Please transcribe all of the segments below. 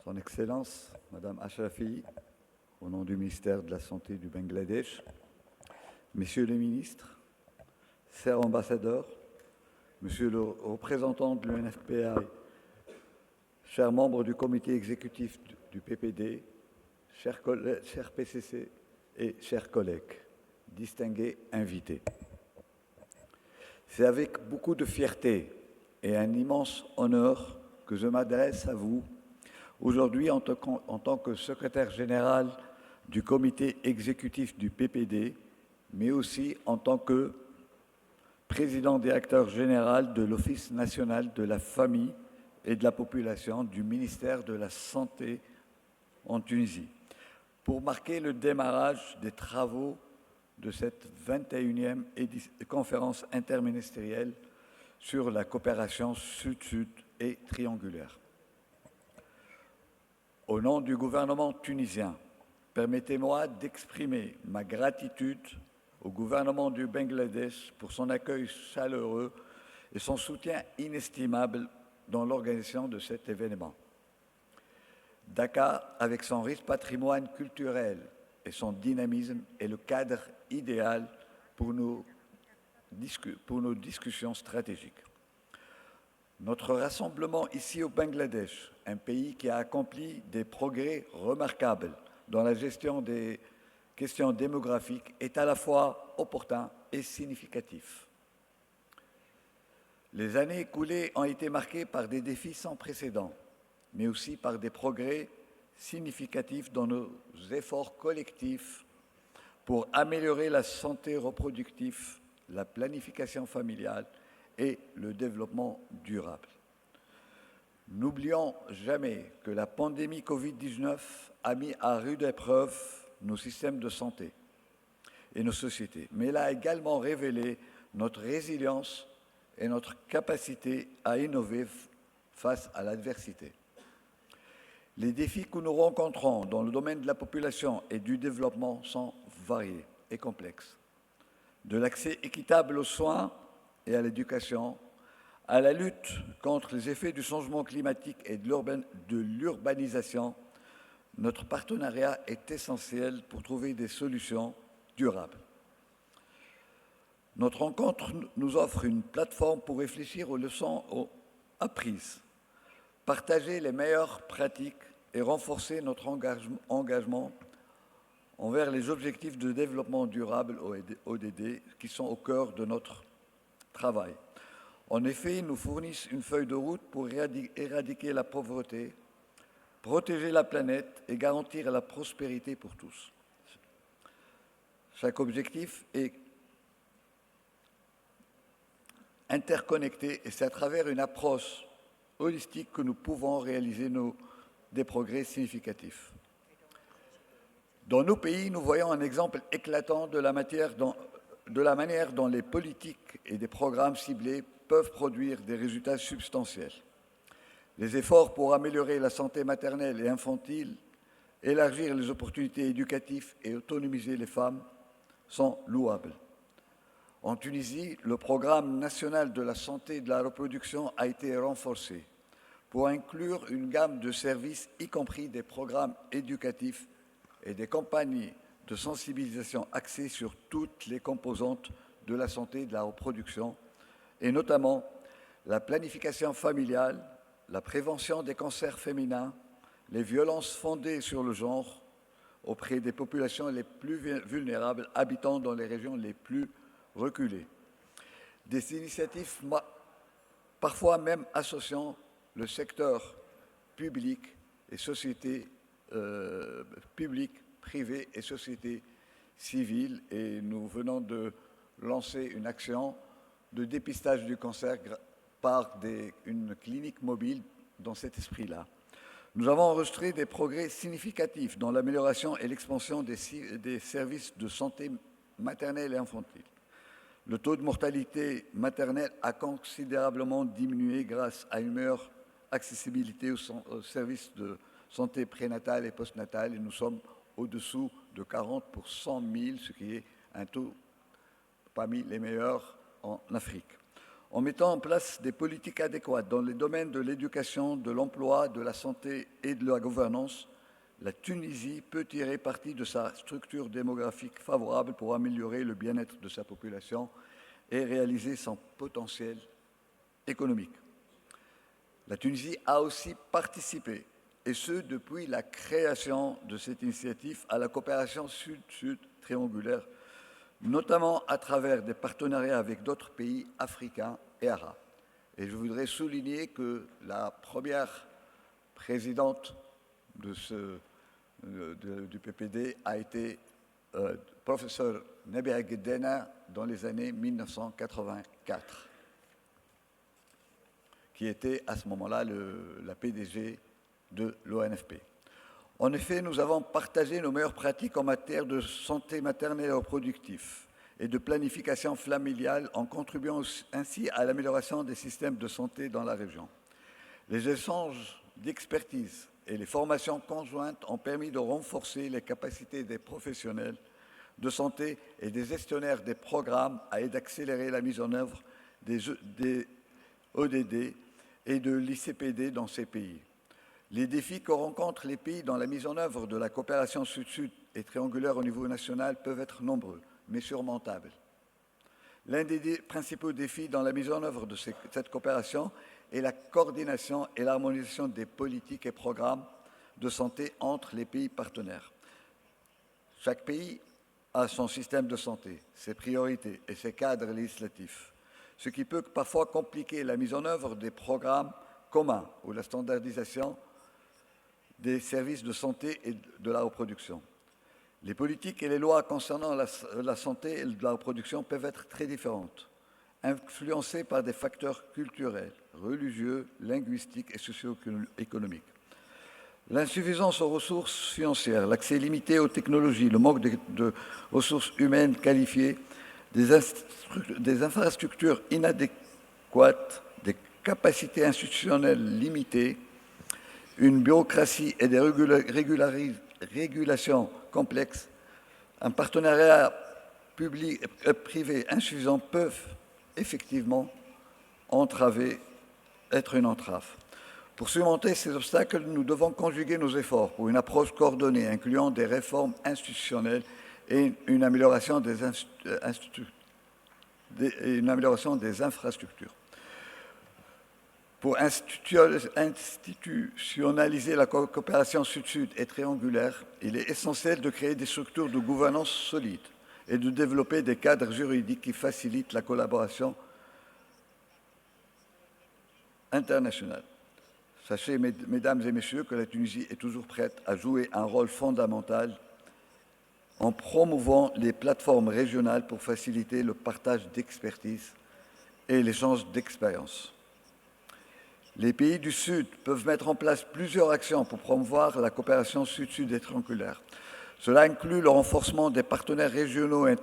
Son Excellence, Madame Ashrafi, au nom du ministère de la Santé du Bangladesh, Messieurs les ministres, chers ambassadeurs, Monsieur le représentant de l'UNFPA, chers membres du comité exécutif du PPD, chers PCC et chers collègues, distingués invités. C'est avec beaucoup de fierté et un immense honneur que je m'adresse à vous aujourd'hui en tant que secrétaire général du comité exécutif du PPD, mais aussi en tant que président directeur général de l'Office national de la famille et de la population du ministère de la Santé en Tunisie, pour marquer le démarrage des travaux de cette 21e conférence interministérielle sur la coopération sud-sud et triangulaire. Au nom du gouvernement tunisien, permettez-moi d'exprimer ma gratitude au gouvernement du Bangladesh pour son accueil chaleureux et son soutien inestimable dans l'organisation de cet événement. Dakar, avec son riche patrimoine culturel et son dynamisme, est le cadre idéal pour nos discussions stratégiques. Notre rassemblement ici au Bangladesh, un pays qui a accompli des progrès remarquables dans la gestion des questions démographiques, est à la fois opportun et significatif. Les années écoulées ont été marquées par des défis sans précédent, mais aussi par des progrès significatifs dans nos efforts collectifs pour améliorer la santé reproductive, la planification familiale et le développement durable. N'oublions jamais que la pandémie Covid-19 a mis à rude épreuve nos systèmes de santé et nos sociétés, mais elle a également révélé notre résilience et notre capacité à innover face à l'adversité. Les défis que nous rencontrons dans le domaine de la population et du développement sont variés et complexes. De l'accès équitable aux soins et à l'éducation, à la lutte contre les effets du changement climatique et de l'urbanisation, notre partenariat est essentiel pour trouver des solutions durables. Notre rencontre nous offre une plateforme pour réfléchir aux leçons apprises, partager les meilleures pratiques et renforcer notre engagement envers les objectifs de développement durable ODD qui sont au cœur de notre travail. En effet, ils nous fournissent une feuille de route pour éradiquer la pauvreté, protéger la planète et garantir la prospérité pour tous. Chaque objectif est interconnecté et c'est à travers une approche holistique que nous pouvons réaliser des progrès significatifs. Dans nos pays, nous voyons un exemple éclatant de la manière dont les politiques et des programmes ciblés peuvent produire des résultats substantiels. Les efforts pour améliorer la santé maternelle et infantile, élargir les opportunités éducatives et autonomiser les femmes sont louables. En Tunisie, le programme national de la santé et de la reproduction a été renforcé pour inclure une gamme de services, y compris des programmes éducatifs et des campagnes de sensibilisation axées sur toutes les composantes de la santé et de la reproduction, et notamment la planification familiale, la prévention des cancers féminins, les violences fondées sur le genre auprès des populations les plus vulnérables habitant dans les régions les plus reculées. Des initiatives parfois même associant le secteur public et société publique, privée et société civile. Et nous venons de lancer une action de dépistage du cancer par une clinique mobile dans cet esprit-là. Nous avons enregistré des progrès significatifs dans l'amélioration et l'expansion des services de santé maternelle et infantile. Le taux de mortalité maternelle a considérablement diminué grâce à une meilleure accessibilité aux services de santé prénatale et postnatale, et nous sommes au-dessous de 40 pour 100 000, ce qui est un taux parmi les meilleurs en Afrique. En mettant en place des politiques adéquates dans les domaines de l'éducation, de l'emploi, de la santé et de la gouvernance, la Tunisie peut tirer parti de sa structure démographique favorable pour améliorer le bien-être de sa population et réaliser son potentiel économique. La Tunisie a aussi participé, et ce depuis la création de cette initiative, à la coopération sud-sud triangulaire, notamment à travers des partenariats avec d'autres pays africains et arabes. Et je voudrais souligner que la première présidente du PPD a été professeur Nabia Guedena dans les années 1984, qui était à ce moment-là la PDG de l'ONFP. En effet, nous avons partagé nos meilleures pratiques en matière de santé maternelle et reproductive et de planification familiale en contribuant ainsi à l'amélioration des systèmes de santé dans la région. Les échanges d'expertise et les formations conjointes ont permis de renforcer les capacités des professionnels de santé et des gestionnaires des programmes et d'accélérer la mise en œuvre des ODD et de l'ICPD dans ces pays. Les défis que rencontrent les pays dans la mise en œuvre de la coopération sud-sud et triangulaire au niveau national peuvent être nombreux, mais surmontables. L'un des principaux défis dans la mise en œuvre de cette coopération est la coordination et l'harmonisation des politiques et programmes de santé entre les pays partenaires. Chaque pays a son système de santé, ses priorités et ses cadres législatifs, ce qui peut parfois compliquer la mise en œuvre des programmes communs ou la standardisation des services de santé et de la reproduction. Les politiques et les lois concernant la santé et la reproduction peuvent être très différentes, influencées par des facteurs culturels, religieux, linguistiques et socio-économiques. L'insuffisance aux ressources financières, l'accès limité aux technologies, le manque de ressources humaines qualifiées, des infrastructures inadéquates, des capacités institutionnelles limitées, une bureaucratie et des régulations complexes, un partenariat public-privé insuffisant peuvent effectivement être une entrave. Pour surmonter ces obstacles, nous devons conjuguer nos efforts pour une approche coordonnée incluant des réformes institutionnelles et une amélioration des infrastructures. Pour institutionnaliser la coopération sud-sud et triangulaire, il est essentiel de créer des structures de gouvernance solides et de développer des cadres juridiques qui facilitent la collaboration internationale. Sachez, mesdames et messieurs, que la Tunisie est toujours prête à jouer un rôle fondamental en promouvant les plateformes régionales pour faciliter le partage d'expertise et l'échange d'expériences. Les pays du Sud peuvent mettre en place plusieurs actions pour promouvoir la coopération sud-sud et triangulaire. Cela inclut le renforcement des partenaires régionaux et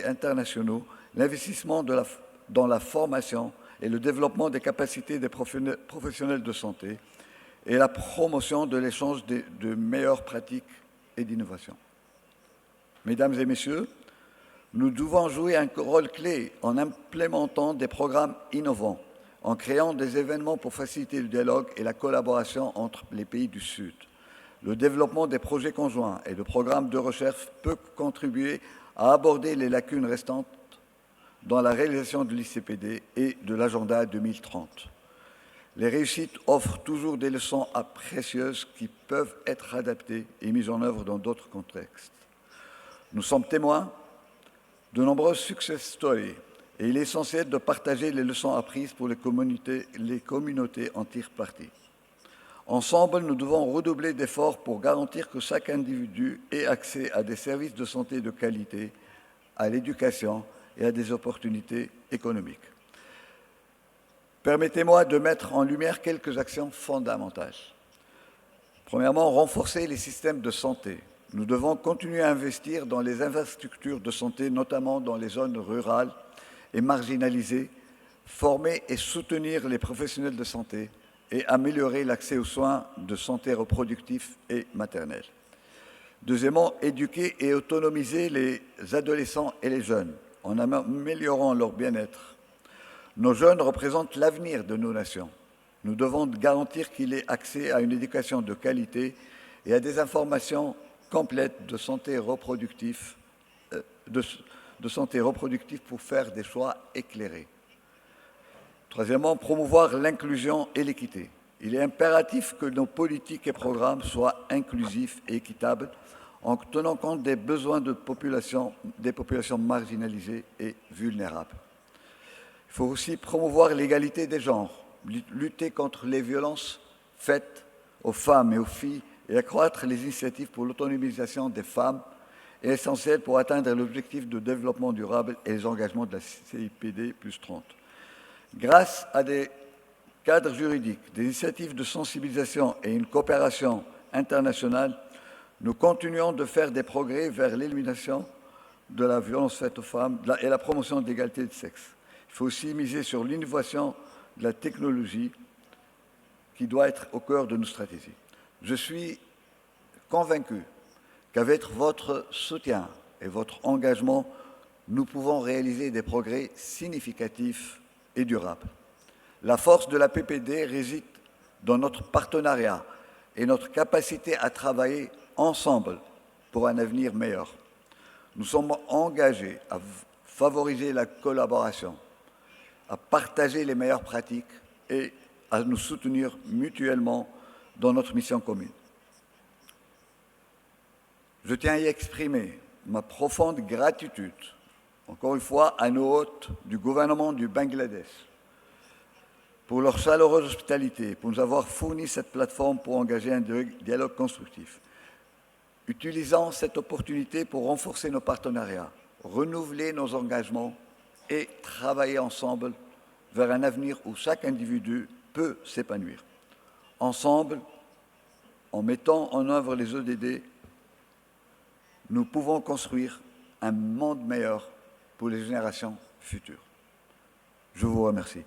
internationaux, l'investissement dans la formation et le développement des capacités des professionnels de santé et la promotion de l'échange de meilleures pratiques et d'innovation. Mesdames et messieurs, nous devons jouer un rôle clé en implémentant des programmes innovants, en créant des événements pour faciliter le dialogue et la collaboration entre les pays du Sud. Le développement des projets conjoints et de programmes de recherche peut contribuer à aborder les lacunes restantes dans la réalisation de l'ICPD et de l'agenda 2030. Les réussites offrent toujours des leçons précieuses qui peuvent être adaptées et mises en œuvre dans d'autres contextes. Nous sommes témoins de nombreuses success stories et il est essentiel de partager les leçons apprises pour les communautés en tirent parti. Ensemble, nous devons redoubler d'efforts pour garantir que chaque individu ait accès à des services de santé de qualité, à l'éducation et à des opportunités économiques. Permettez-moi de mettre en lumière quelques actions fondamentales. Premièrement, renforcer les systèmes de santé. Nous devons continuer à investir dans les infrastructures de santé, notamment dans les zones rurales et marginalisées, former et soutenir les professionnels de santé et améliorer l'accès aux soins de santé reproductifs et maternels. Deuxièmement, éduquer et autonomiser les adolescents et les jeunes en améliorant leur bien-être. Nos jeunes représentent l'avenir de nos nations. Nous devons garantir qu'il ait accès à une éducation de qualité et à des informations complètes de santé reproductive, pour faire des choix éclairés. Troisièmement, promouvoir l'inclusion et l'équité. Il est impératif que nos politiques et programmes soient inclusifs et équitables en tenant compte des besoins des populations marginalisées et vulnérables. Il faut aussi promouvoir l'égalité des genres, lutter contre les violences faites aux femmes et aux filles et accroître les initiatives pour l'autonomisation des femmes est essentiel pour atteindre l'objectif de développement durable et les engagements de la CIPD plus 30. Grâce à des cadres juridiques, des initiatives de sensibilisation et une coopération internationale, nous continuons de faire des progrès vers l'élimination de la violence faite aux femmes et la promotion de l'égalité de sexe. Il faut aussi miser sur l'innovation de la technologie qui doit être au cœur de nos stratégies. Je suis convaincu qu'avec votre soutien et votre engagement, nous pouvons réaliser des progrès significatifs et durables. La force de la PPD réside dans notre partenariat et notre capacité à travailler ensemble pour un avenir meilleur. Nous sommes engagés à favoriser la collaboration, à partager les meilleures pratiques et à nous soutenir mutuellement dans notre mission commune. Je tiens à y exprimer ma profonde gratitude, encore une fois, à nos hôtes du gouvernement du Bangladesh pour leur chaleureuse hospitalité, pour nous avoir fourni cette plateforme pour engager un dialogue constructif. Utilisons cette opportunité pour renforcer nos partenariats, renouveler nos engagements et travailler ensemble vers un avenir où chaque individu peut s'épanouir. Ensemble, en mettant en œuvre les ODD, nous pouvons construire un monde meilleur pour les générations futures. Je vous remercie.